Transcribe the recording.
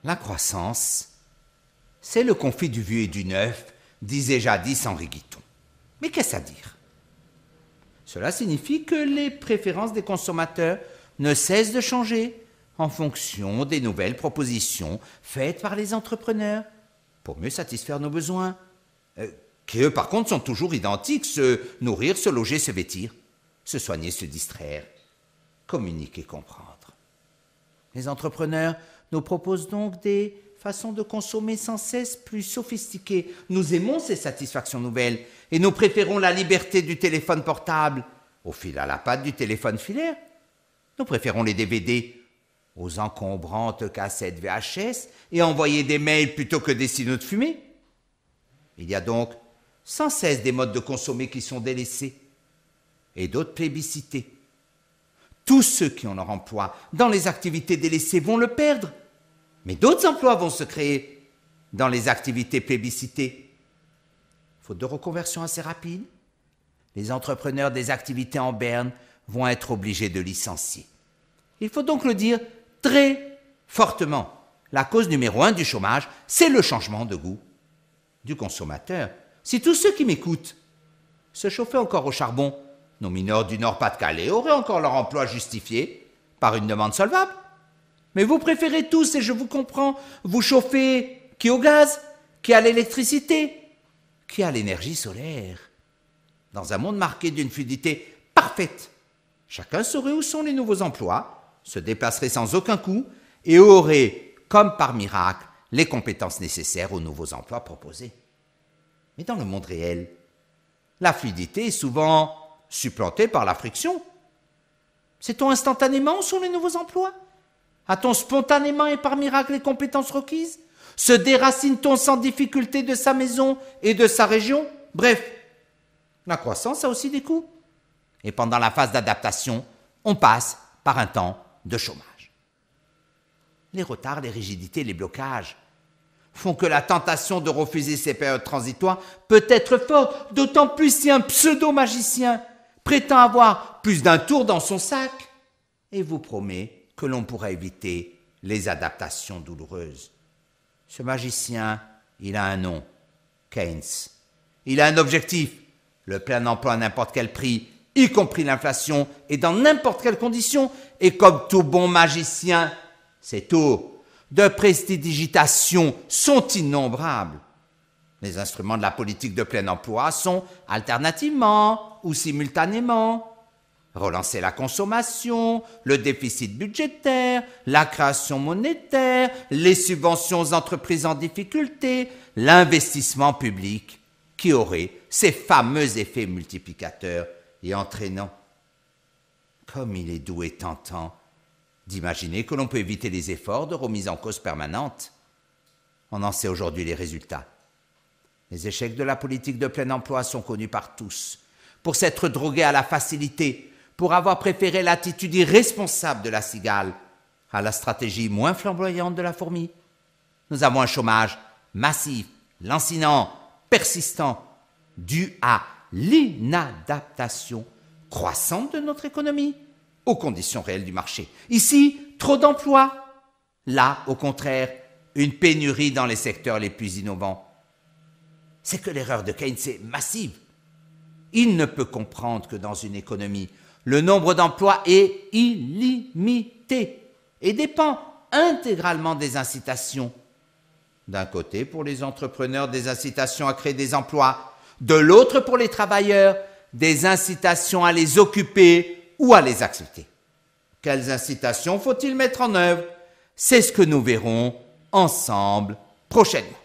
La croissance, c'est le conflit du vieux et du neuf, disait jadis Henri Guiton. Mais qu'est-ce à dire? Cela signifie que les préférences des consommateurs ne cessent de changer en fonction des nouvelles propositions faites par les entrepreneurs pour mieux satisfaire nos besoins, qui eux par contre sont toujours identiques, se nourrir, se loger, se vêtir, se soigner, se distraire, communiquer, comprendre. Les entrepreneurs nous proposent donc des façons de consommer sans cesse plus sophistiquées. Nous aimons ces satisfactions nouvelles et nous préférons la liberté du téléphone portable au fil à la patte du téléphone filaire. Nous préférons les DVD aux encombrantes cassettes VHS et envoyer des mails plutôt que des signaux de fumée. Il y a donc sans cesse des modes de consommer qui sont délaissés et d'autres plébiscités. Tous ceux qui ont leur emploi dans les activités délaissées vont le perdre, mais d'autres emplois vont se créer dans les activités plébiscitées. Faute de reconversion assez rapide, les entrepreneurs des activités en berne vont être obligés de licencier. Il faut donc le dire très fortement. La cause numéro 1 du chômage, c'est le changement de goût du consommateur. Si tous ceux qui m'écoutent se chauffaient encore au charbon, nos mineurs du Nord-Pas-de-Calais auraient encore leur emploi justifié par une demande solvable. Mais vous préférez tous, et je vous comprends, vous chauffer qui au gaz, qui à l'électricité, qui à l'énergie solaire. Dans un monde marqué d'une fluidité parfaite, chacun saurait où sont les nouveaux emplois, se déplacerait sans aucun coût et aurait, comme par miracle, les compétences nécessaires aux nouveaux emplois proposés. Mais dans le monde réel, la fluidité est souvent supplantée par la friction. Sait-on instantanément où sont les nouveaux emplois? A-t-on spontanément et par miracle les compétences requises? Se déracine-t-on sans difficulté de sa maison et de sa région? Bref, la croissance a aussi des coûts. Et pendant la phase d'adaptation, on passe par un temps de chômage. Les retards, les rigidités, les blocages font que la tentation de refuser ces périodes transitoires peut être forte, d'autant plus si un pseudo-magicien prétend avoir plus d'un tour dans son sac et vous promet que l'on pourra éviter les adaptations douloureuses. Ce magicien, il a un nom, Keynes. Il a un objectif, le plein emploi à n'importe quel prix, y compris l'inflation et dans n'importe quelle condition. Et comme tout bon magicien, ses tours de prestidigitation sont innombrables. Les instruments de la politique de plein emploi sont alternativement ou simultanément relancer la consommation, le déficit budgétaire, la création monétaire, les subventions aux entreprises en difficulté, l'investissement public qui aurait ces fameux effets multiplicateurs et entraînants. Comme il est doux et tentant d'imaginer que l'on peut éviter les efforts de remise en cause permanente. On en sait aujourd'hui les résultats. Les échecs de la politique de plein emploi sont connus par tous. Pour s'être drogués à la facilité, pour avoir préféré l'attitude irresponsable de la cigale à la stratégie moins flamboyante de la fourmi. Nous avons un chômage massif, lancinant, persistant, dû à l'inadaptation croissante de notre économie aux conditions réelles du marché. Ici, trop d'emplois. Là, au contraire, une pénurie dans les secteurs les plus innovants. C'est que l'erreur de Keynes est massive. Il ne peut comprendre que dans une économie, le nombre d'emplois est illimité et dépend intégralement des incitations. D'un côté, pour les entrepreneurs, des incitations à créer des emplois. De l'autre, pour les travailleurs, des incitations à les occuper ou à les accepter. Quelles incitations faut-il mettre en œuvre? C'est ce que nous verrons ensemble prochainement.